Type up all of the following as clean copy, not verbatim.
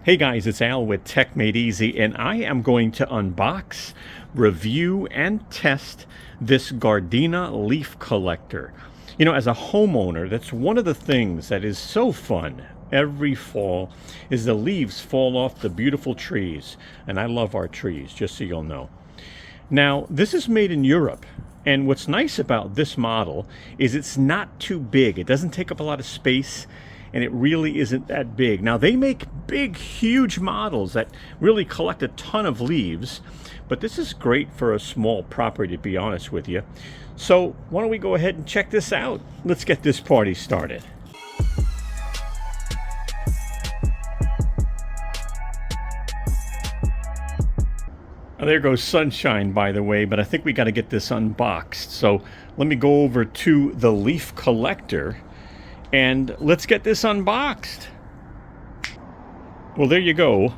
Hey guys, it's Al with techmadeezy, and I am going to unbox, review, and test this Gardena leaf collector. You know, as a homeowner, that's one of the things that is so fun every fall is the leaves fall off the beautiful trees. And I love our trees, just so you'll know. Now, this is made in Europe. And what's nice about this model is it's not too big. It doesn't take up a lot of space, and it really isn't that big. Now, they make big, huge models that really collect a ton of leaves, but this is great for a small property, to be honest with you. So why don't we go ahead and check this out? Let's get this party started. There goes sunshine, by the way, but I think we got to get this unboxed. So let me go over to the leaf collector and let's get this unboxed. Well, there you go.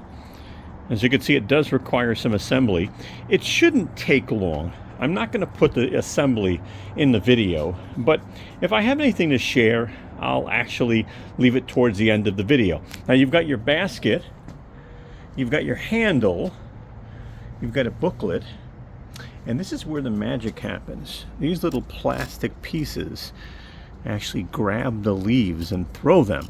As you can see, it does require some assembly. It shouldn't take long. I'm not going to put the assembly in the video, but if I have anything to share, I'll actually leave it towards the end of the video. Now, you've got your basket, you've got your handle, you've got a booklet, and this is where the magic happens. These little plastic pieces actually grab the leaves and throw them.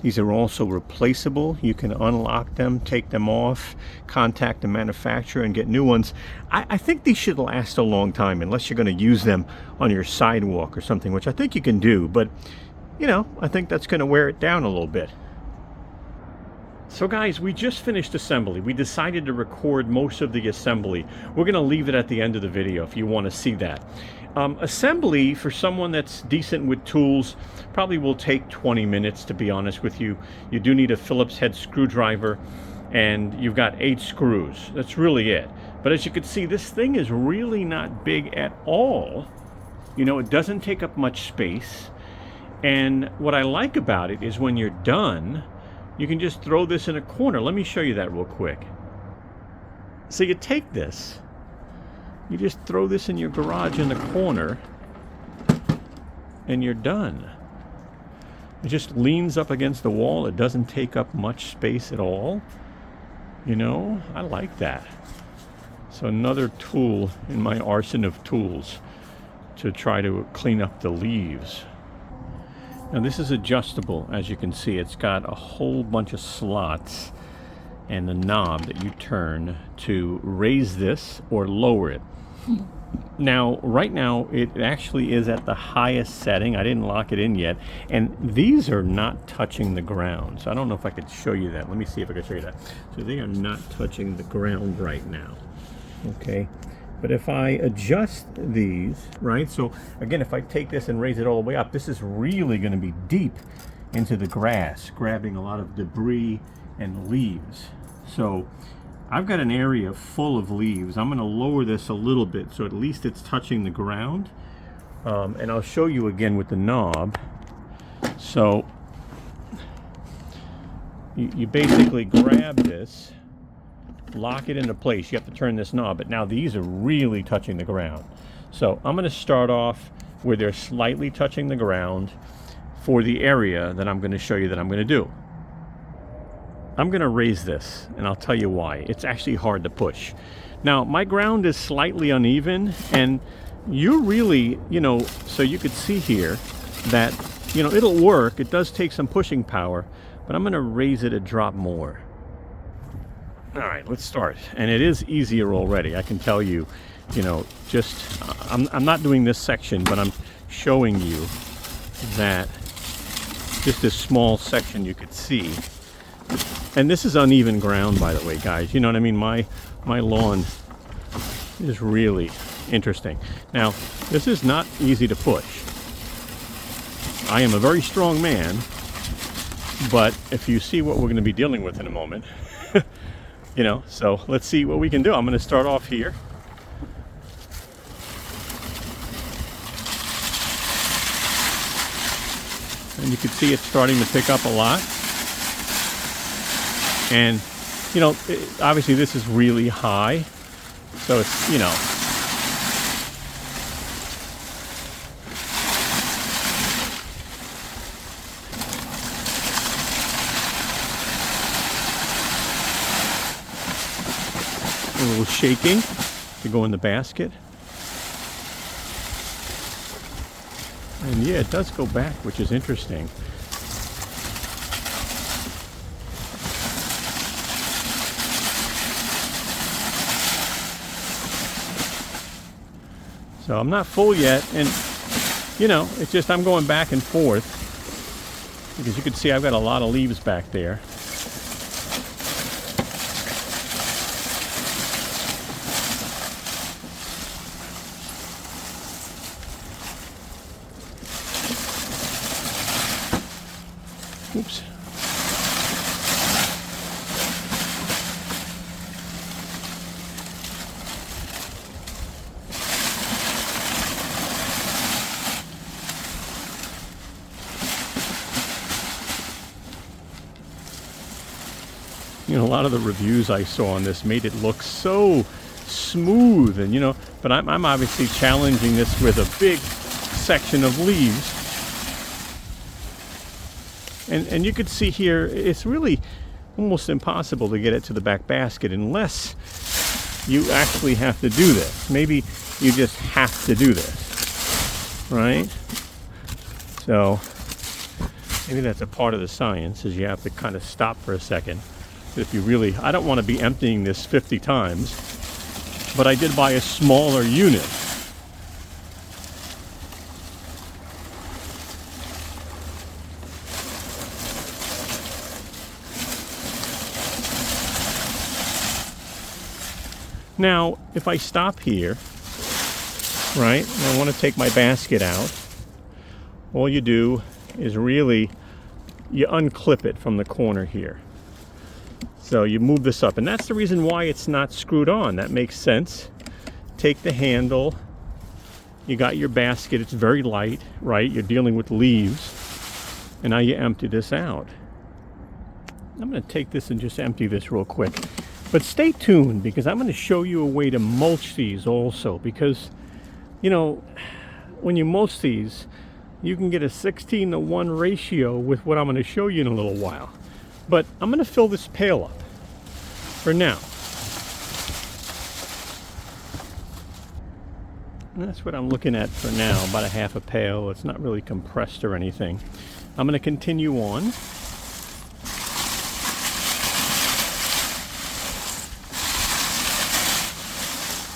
These are also replaceable. You can unlock them, take them off, contact the manufacturer and get new ones. I think these should last a long time unless you're going to use them on your sidewalk or something, which I think you can do, but you know, I think that's going to wear it down a little bit. So guys, we just finished assembly. We decided to record most of the assembly. We're going to leave it at the end of the video if you want to see that. Assembly, for someone that's decent with tools, probably will take 20 minutes, to be honest with you. You do need a Phillips head screwdriver, and you've got 8 screws. That's really it. But as you can see, this thing is really not big at all. You know, it doesn't take up much space. And what I like about it is when you're done, you can just throw this in a corner. Let me show you that real quick. So you take this, you just throw this in your garage in the corner, and you're done. It just leans up against the wall. It doesn't take up much space at all. You know, I like that. So another tool in my arsenal of tools to try to clean up the leaves. Now this is adjustable. As you can see, it's got a whole bunch of slots and a knob that you turn to raise this or lower it. Now, right now, it actually is at the highest setting. I didn't lock it in yet. And these are not touching the ground. So I don't know if I could show you that. Let me see if I can show you that. So they are not touching the ground right now. Okay. But if I adjust these, right, so again, if I take this and raise it all the way up, this is really going to be deep into the grass, grabbing a lot of debris and leaves. So I've got an area full of leaves. I'm going to lower this a little bit so at least it's touching the ground. And I'll show you again with the knob. So you basically grab this, lock it into place. You have to turn this knob, but now these are really touching the ground. So I'm going to start off where they're slightly touching the ground for the area that I'm going to show you that I'm going to do. I'm going to raise this, and I'll tell you why. It's actually hard to push. Now, my ground is slightly uneven, and you really, you know, so you could see here that, you know, it'll work. It does take some pushing power, but I'm going to raise it a drop more. All right, let's start. And it is easier already. I can tell you, you know, just, I'm not doing this section, but I'm showing you that just this small section you could see. And this is uneven ground, by the way, guys. You know what I mean? My lawn is really interesting. Now, this is not easy to push. I am a very strong man, but if you see what we're going to be dealing with in a moment, you know, so let's see what we can do. I'm going to start off here. And you can see it's starting to pick up a lot. And, you know, obviously this is really high. So it's, you know, a little shaking to go in the basket. And yeah, it does go back, which is interesting. So I'm not full yet, and you know, it's just I'm going back and forth because you can see I've got a lot of leaves back there. Oops. You know, a lot of the reviews I saw on this made it look so smooth, and you know, but I'm obviously challenging this with a big section of leaves. And you could see here, it's really almost impossible to get it to the back basket unless you actually have to do this. Maybe you just have to do this, right? So maybe that's a part of the science, is you have to kind of stop for a second. If you really, I don't want to be emptying this 50 times, but I did buy a smaller unit. Now, if I stop here, right, and I want to take my basket out, all you do is really, you unclip it from the corner here. So you move this up, and that's the reason why it's not screwed on. That makes sense. Take the handle, you got your basket, it's very light, right? You're dealing with leaves, and now you empty this out. I'm going to take this and just empty this real quick. But stay tuned, because I'm going to show you a way to mulch these also, because, you know, when you mulch these, you can get a 16:1 ratio with what I'm going to show you in a little while. But I'm going to fill this pail up for now. And that's what I'm looking at for now, about a half a pail. It's not really compressed or anything. I'm going to continue on.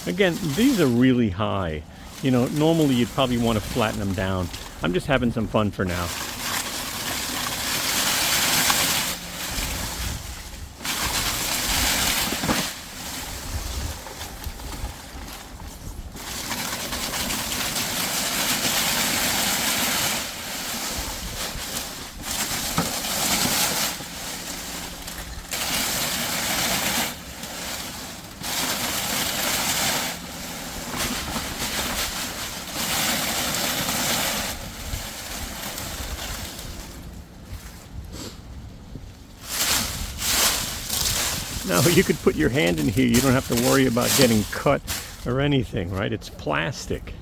Again, these are really high. You know, normally you'd probably want to flatten them down. I'm just having some fun for now. Now, you could put your hand in here. You don't have to worry about getting cut or anything, right? It's plastic.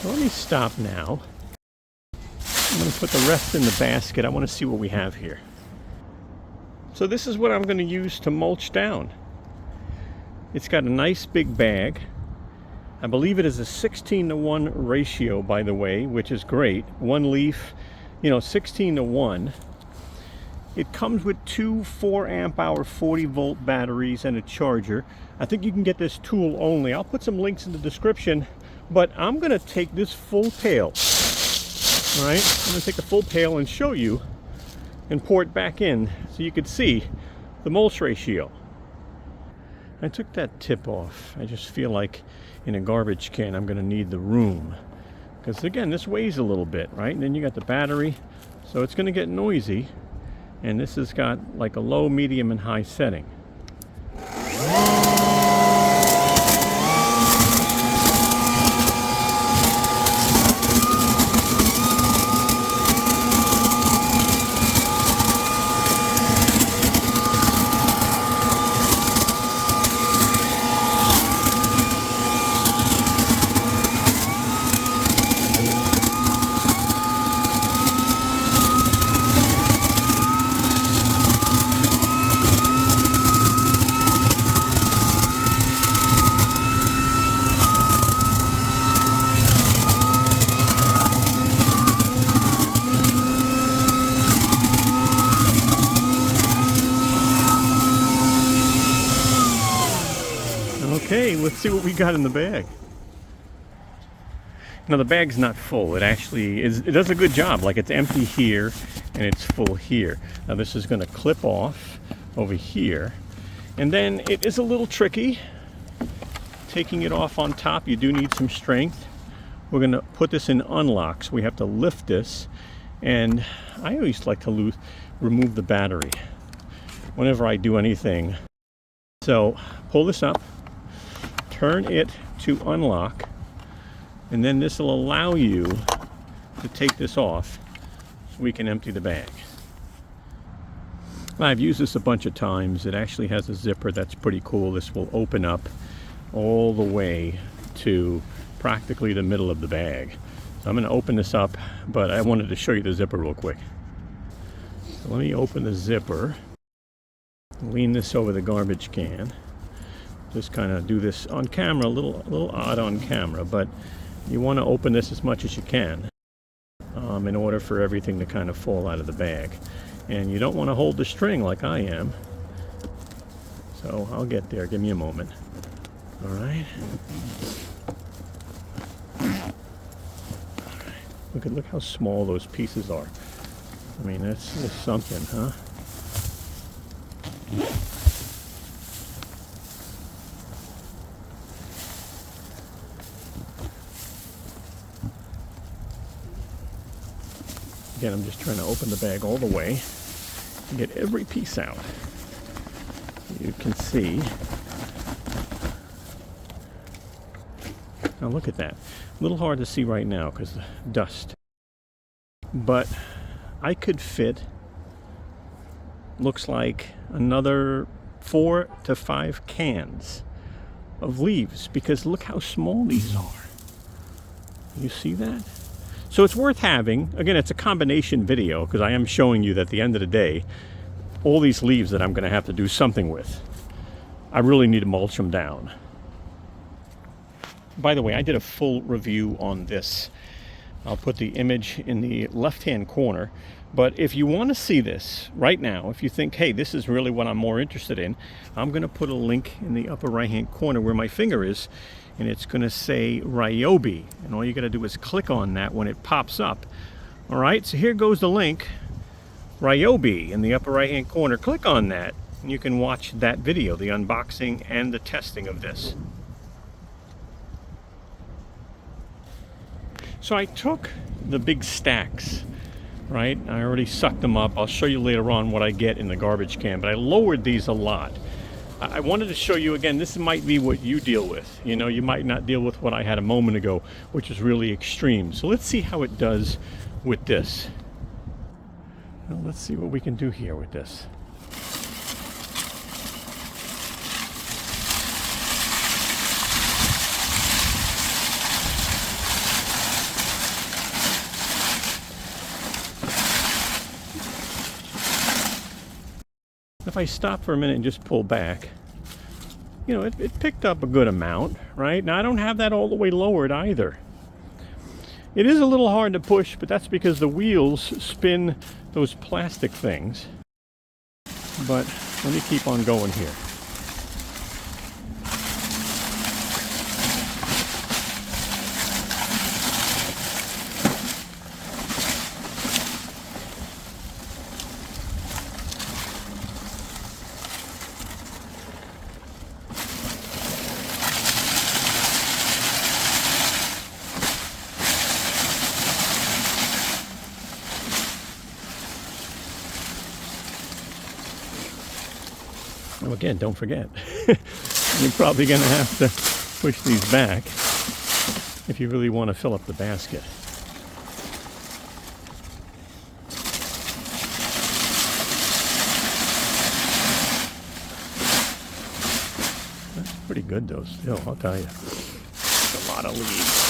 So let me stop now. I'm going to put the rest in the basket. I want to see what we have here. So this is what I'm going to use to mulch down. It's got a nice big bag. I believe it is a 16:1 ratio, by the way, which is great. One leaf, you know, 16:1. It comes with two 4-amp-hour 40-volt batteries and a charger. I think you can get this tool only. I'll put some links in the description, but I'm going to take this full pail, all right? I'm going to take the full pail and show you and pour it back in so you can see the mulch ratio. I took that tip off. I just feel like in a garbage can I'm going to need the room. Because again, this weighs a little bit, right? And then you got the battery, so it's going to get noisy. And this has got like a low, medium, and high setting. let's see what we got in the bag. Now the bag's not full. It actually is. It does a good job. Like it's empty here and it's full here. Now this is going to clip off over here, and then it is a little tricky taking it off on top. You do need some strength. We're going to put this in unlocks. We have to lift this, and I always like to remove the battery whenever I do anything. So pull this up, turn it to unlock, and then this will allow you to take this off so we can empty the bag. I've used this a bunch of times. It actually has a zipper that's pretty cool. This will open up all the way to practically the middle of the bag. So I'm going to open this up, but I wanted to show you the zipper real quick. So let me open the zipper, lean this over the garbage can. Just kind of do this on camera, a little odd on camera, but you want to open this as much as you can in order for everything to kind of fall out of the bag. And you don't want to hold the string like I am. So I'll get there. Give me a moment. All right. Look how small those pieces are. I mean, that's something, huh? Again, I'm just trying to open the bag all the way and get every piece out. You can see. Now look at that. A little hard to see right now because the dust. But I could fit, looks like, another 4 to 5 cans of leaves, because look how small these are. You see that? So it's worth having. Again, it's a combination video because I am showing you that at the end of the day, all these leaves that I'm going to have to do something with, I really need to mulch them down. By the way, I did a full review on this. I'll put the image in the left-hand corner. But if you want to see this right now, if you think, hey, this is really what I'm more interested in, I'm going to put a link in the upper right-hand corner where my finger is, and it's going to say Ryobi. And all you got to do is click on that when it pops up. All right, so here goes the link, Ryobi, in the upper right-hand corner. Click on that, and you can watch that video, the unboxing and the testing of this. So I took the big stacks, right? I already sucked them up. I'll show you later on what I get in the garbage can, but I lowered these a lot. I wanted to show you again, this might be what you deal with. You know, you might not deal with what I had a moment ago, which is really extreme. So let's see how it does with this. Well, let's see what we can do here with this. If I stop for a minute and just pull back, you know, it picked up a good amount, right? Now I don't have that all the way lowered either. It is a little hard to push, but that's because the wheels spin those plastic things. But let me keep on going here. Oh, again, don't forget, you're probably going to have to push these back if you really want to fill up the basket. That's pretty good though still, I'll tell you. That's a lot of leaves.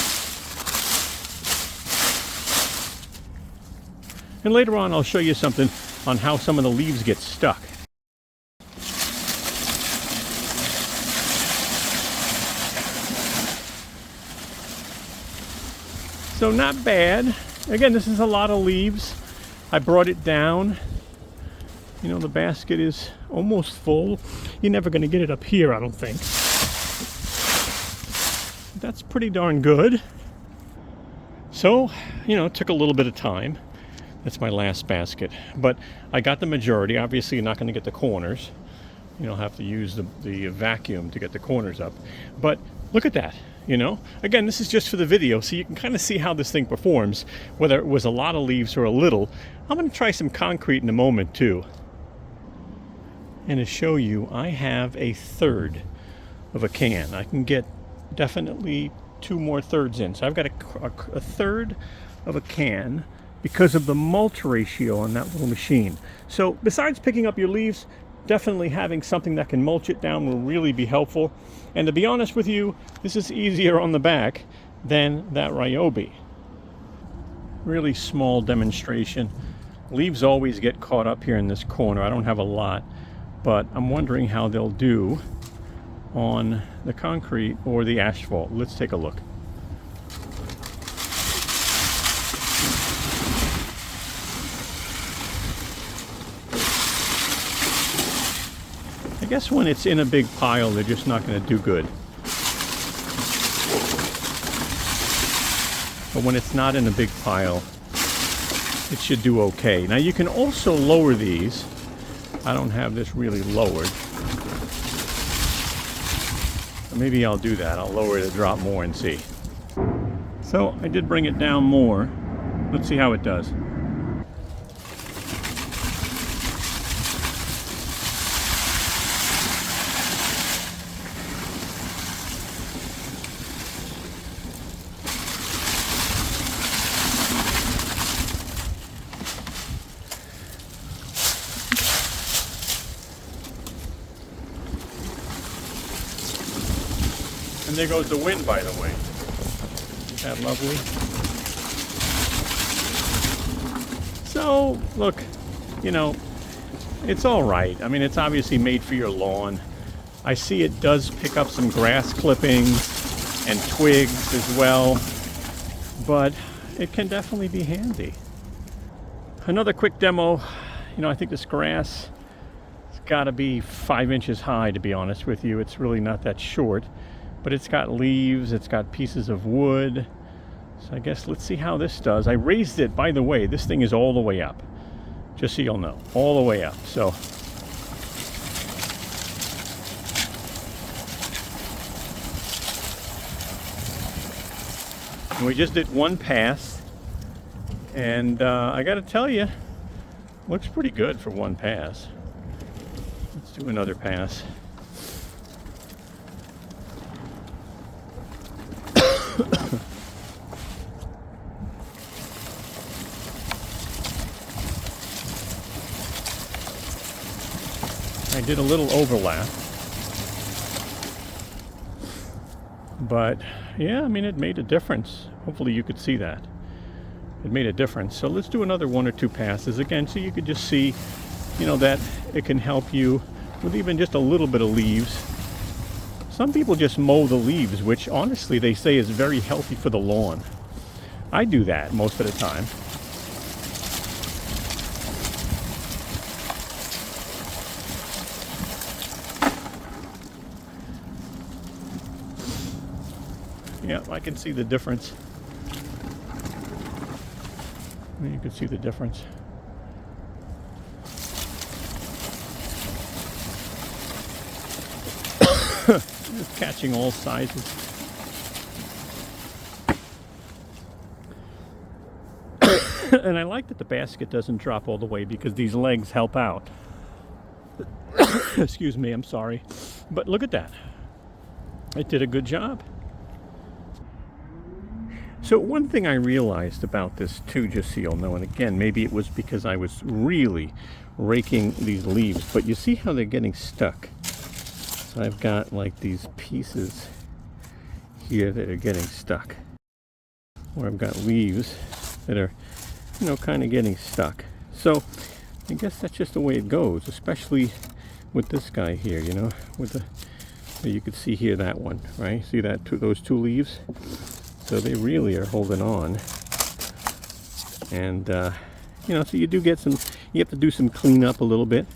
And later on I'll show you something on how some of the leaves get stuck. So not bad. Again, this is a lot of leaves. I brought it down. You know, the basket is almost full. You're never going to get it up here, I don't think. That's pretty darn good. So, it took a little bit of time. That's my last basket. But I got the majority. Obviously, you're not going to get the corners. You'll have to use the vacuum to get the corners up. But look at that, Again, this is just for the video, so you can kind of see how this thing performs, whether it was a lot of leaves or a little. I'm going to try some concrete in a moment, too. And to show you, I have a third of a can. I can get definitely 2 more thirds in. So I've got a third of a can because of the mulch ratio on that little machine. So besides picking up your leaves, definitely having something that can mulch it down will really be helpful. And to be honest with you, this is easier on the back than that Ryobi. Really small demonstration. Leaves always get caught up here in this corner. I don't have a lot, but I'm wondering how they'll do on the concrete or the asphalt. Let's take a look. I guess when it's in a big pile, they're just not going to do good. But when it's not in a big pile, it should do okay. Now you can also lower these. I don't have this really lowered. Maybe I'll do that. I'll lower it a drop more and see. So I did bring it down more. Let's see how it does. And there goes the wind, by the way. Isn't that lovely? So, look, it's all right. I mean, it's obviously made for your lawn. I see it does pick up some grass clippings and twigs as well, but it can definitely be handy. Another quick demo. I think this grass has got to be 5 inches high, to be honest with you. It's really not that short. But it's got leaves, it's got pieces of wood. So I guess let's see how this does. I raised it, by the way, this thing is all the way up. Just so you'll know, all the way up. So we just did one pass. And I gotta tell you, looks pretty good for one pass. Let's do another pass. I did a little overlap, but yeah, I mean, it made a difference. Hopefully you could see that. It made a difference. So let's do another 1 or 2 passes again, so you could just see, that it can help you with even just a little bit of leaves. Some people just mow the leaves, which honestly they say is very healthy for the lawn. I do that most of the time. Yeah, I can see the difference. You can see the difference. It's catching all sizes. And I like that the basket doesn't drop all the way because these legs help out. Excuse me, I'm sorry. But look at that. It did a good job. So one thing I realized about this too, just so you'll know, and again, maybe it was because I was really raking these leaves, but you see how they're getting stuck. So I've got like these pieces here that are getting stuck, where I've got leaves that are, kind of getting stuck. So I guess that's just the way it goes, especially with this guy here, with the, you could see here that one, right? See that, those 2 leaves? So they really are holding on. And, so you do get you have to do some cleanup a little bit.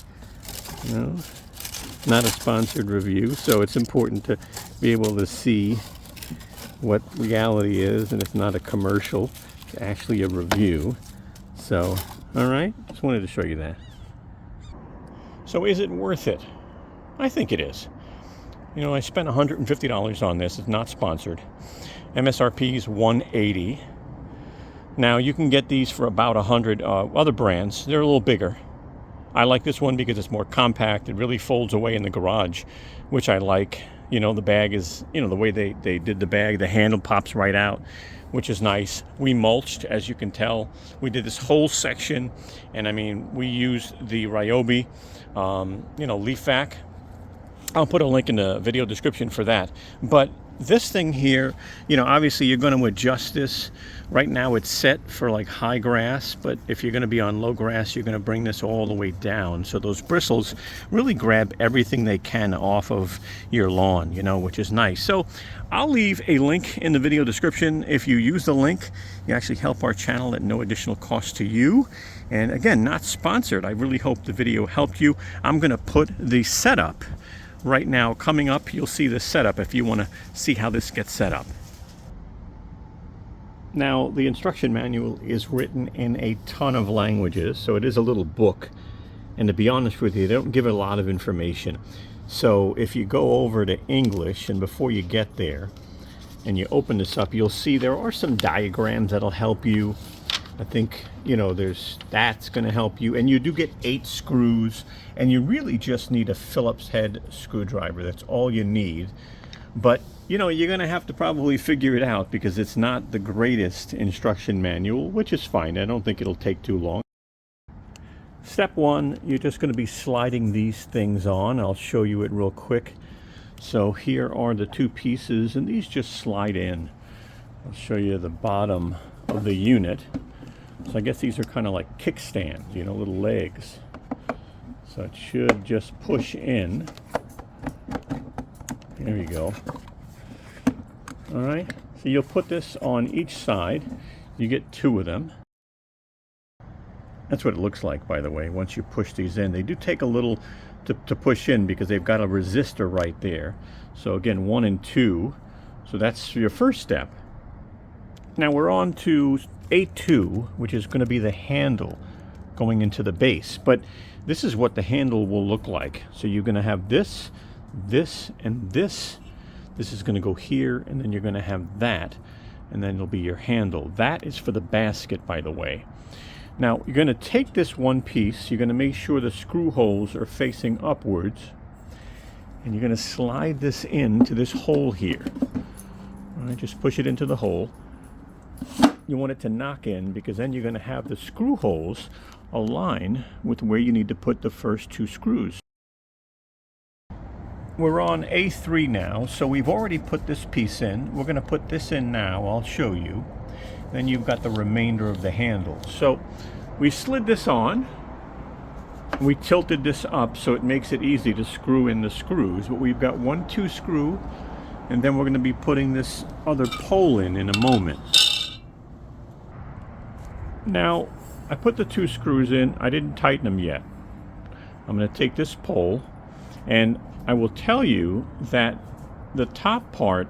Not a sponsored review, so it's important to be able to see what reality is, and it's not a commercial. It's actually a review. So, all right, just wanted to show you that. So is it worth it? I think it is. You know, I spent $150 on this. It's not sponsored. MSRP is $180. Now, you can get these for about 100 other brands. They're a little bigger. I like this one because it's more compact. It really folds away in the garage, which I like. You know, the bag is, you know, the way they did the bag, the handle pops right out, which is nice. We mulched, as you can tell. We did this whole section, and I mean, we used the Ryobi, you know, leaf vac. I'll put a link in the video description for that. But this thing here, you know, obviously you're going to adjust this. Right now it's set for like high grass, but if you're going to be on low grass, you're going to bring this all the way down. So those bristles really grab everything they can off of your lawn, you know, which is nice. So I'll leave a link in the video description. If you use the link, you actually help our channel at no additional cost to you. And again, not sponsored. I really hope the video helped you. I'm going to put the setup right now coming up. You'll see the setup if you want to see how this gets set up. Now, the instruction manual is written in a ton of languages, so it is a little book. And to be honest with you, they don't give a lot of information. So if you go over to English, and before you get there, and you open this up, you'll see there are some diagrams that'll help you. I think, you know, that's going to help you. And you do get 8 screws, and you really just need a Phillips head screwdriver. That's all you need. But, you know, you're going to have to probably figure it out because it's not the greatest instruction manual, which is fine. I don't think it'll take too long. Step 1, you're just going to be sliding these things on. I'll show you it real quick. So here are the 2 pieces, and these just slide in. I'll show you the bottom of the unit. So I guess these are kind of like kickstands, you know, little legs. So it should just push in. There you go. All right, so you'll put this on each side. You get 2 of them. That's what it looks like, by the way, once you push these in. They do take a little to push in because they've got a resistor right there. So again, 1 and 2. So that's your first step. Now we're on to A2, which is going to be the handle going into the base. But this is what the handle will look like. So you're going to have this, this, and this. This is going to go here, and then you're going to have that, and then it'll be your handle. That is for the basket, by the way. Now, you're going to take this one piece. You're going to make sure the screw holes are facing upwards, and you're going to slide this into this hole here. All right, just push it into the hole. You want it to knock in because then you're going to have the screw holes align with where you need to put the first 2 screws. We're on A3 now, so we've already put this piece in. We're going to put this in now. I'll show you. Then you've got the remainder of the handle. So we slid this on. We tilted this up so it makes it easy to screw in the screws. But we've got 1, 2 screw, and then we're going to be putting this other pole in a moment. Now, I put the 2 screws in. I didn't tighten them yet. I'm going to take this pole, and I will tell you that the top part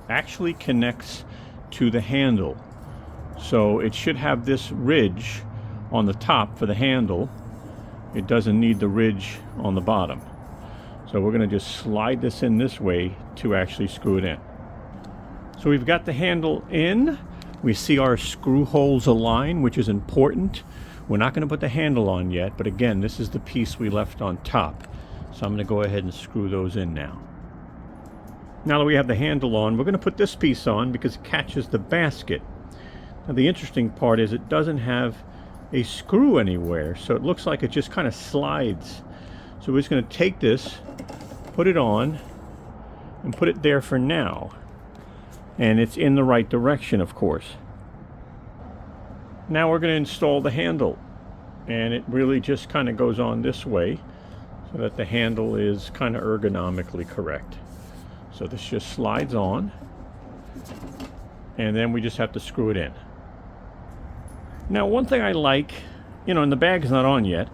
actually connects to the handle. So it should have this ridge on the top for the handle. It doesn't need the ridge on the bottom. So we're going to just slide this in this way to actually screw it in. So we've got the handle in. We see our screw holes align, which is important. We're not going to put the handle on yet, but again, this is the piece we left on top. So I'm going to go ahead and screw those in now. Now that we have the handle on, we're going to put this piece on because it catches the basket. Now the interesting part is it doesn't have a screw anywhere, so it looks like it just kind of slides. So we're just going to take this, put it on, and put it there for now. And it's in the right direction, of course. Now we're going to install the handle. And it really just kind of goes on this way so that the handle is kind of ergonomically correct. So this just slides on. And then we just have to screw it in. Now one thing I like, you know, and the bag is not on yet,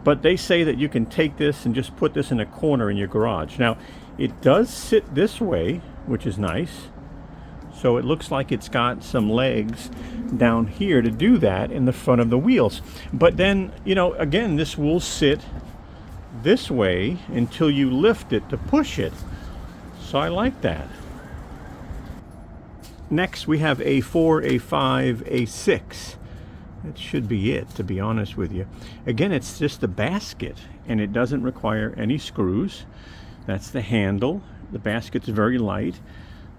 but they say that you can take this and just put this in a corner in your garage. Now, it does sit this way, which is nice. So it looks like it's got some legs down here to do that in the front of the wheels. But then, you know, again, this will sit this way until you lift it to push it. So I like that. Next we have A4, A5, A6. That should be it, to be honest with you. Again, it's just a basket, and it doesn't require any screws. That's the handle. The basket's very light.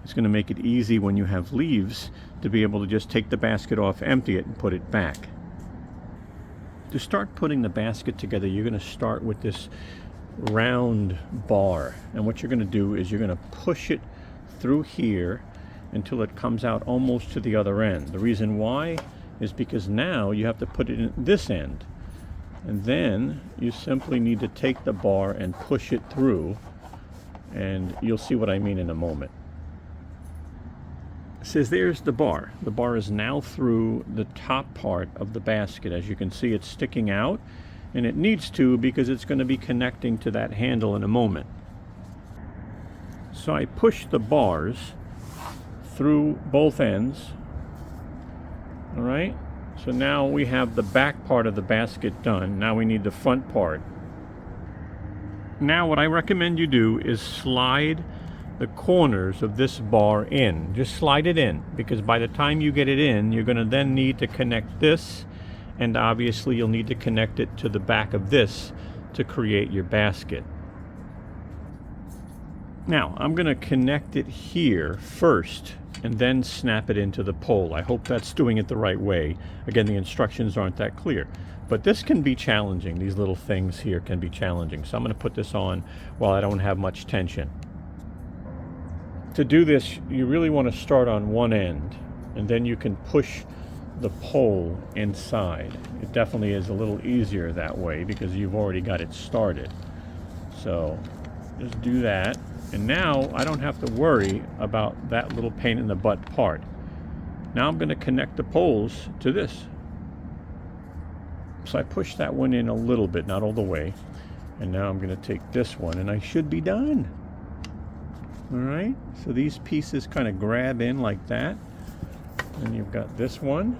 It's going to make it easy when you have leaves to be able to just take the basket off, empty it, and put it back. To start putting the basket together, you're going to start with this round bar. And what you're going to do is you're going to push it through here until it comes out almost to the other end. The reason why is because now you have to put it in this end. And then you simply need to take the bar and push it through. And you'll see what I mean in a moment. It says there's the bar. The bar is now through the top part of the basket. As you can see, it's sticking out, and it needs to because it's going to be connecting to that handle in a moment. So I push the bars through both ends. All right, so now we have the back part of the basket done. Now we need the front part. Now what I recommend you do is slide the corners of this bar in. Just slide it in, because by the time you get it in, you're going to then need to connect this, and obviously you'll need to connect it to the back of this to create your basket. Now I'm going to connect it here first and then snap it into the pole. I hope that's doing it the right way. Again, the instructions aren't that clear, but this can be challenging. These little things here can be challenging. So I'm going to put this on while I don't have much tension. To do this, you really want to start on one end, and then you can push the pole inside. It definitely is a little easier that way because you've already got it started. So just do that. And now I don't have to worry about that little pain in the butt part. Now I'm going to connect the poles to this. So I push that one in a little bit, not all the way. And now I'm going to take this one, and I should be done. All right, so these pieces kind of grab in like that. And you've got this one.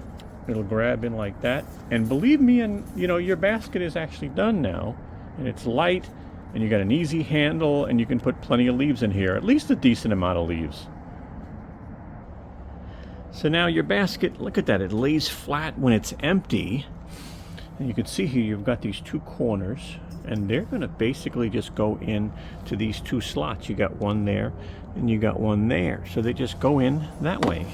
It'll grab in like that. And believe me, and you know, your basket is actually done now. And it's light. And you got an easy handle, and you can put plenty of leaves in here, at least a decent amount of leaves. So now your basket, look at that, it lays flat when it's empty. And you can see here you've got these two corners, and they're going to basically just go in to these two slots. You got one there, and you got one there. So they just go in that way,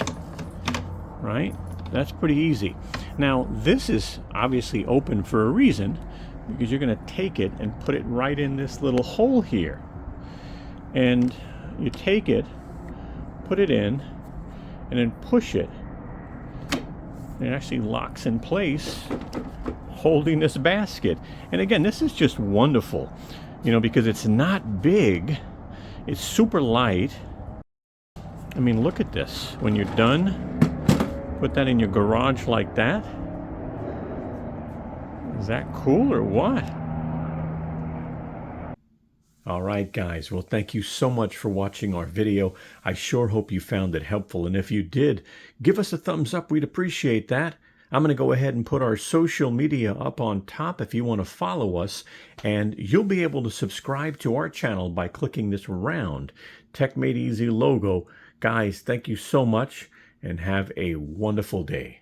right? That's pretty easy. Now this is obviously open for a reason, because you're going to take it and put it right in this little hole here. And you take it, put it in, and then push it. It actually locks in place, holding this basket. And again, this is just wonderful, you know, because it's not big, it's super light. I mean, look at this. When you're done, put that in your garage like that. Is that cool or what? All right, guys. Well, thank you so much for watching our video. I sure hope you found it helpful. And if you did, give us a thumbs up. We'd appreciate that. I'm going to go ahead and put our social media up on top if you want to follow us. And you'll be able to subscribe to our channel by clicking this round Tech Made Easy logo. Guys, thank you so much, and have a wonderful day.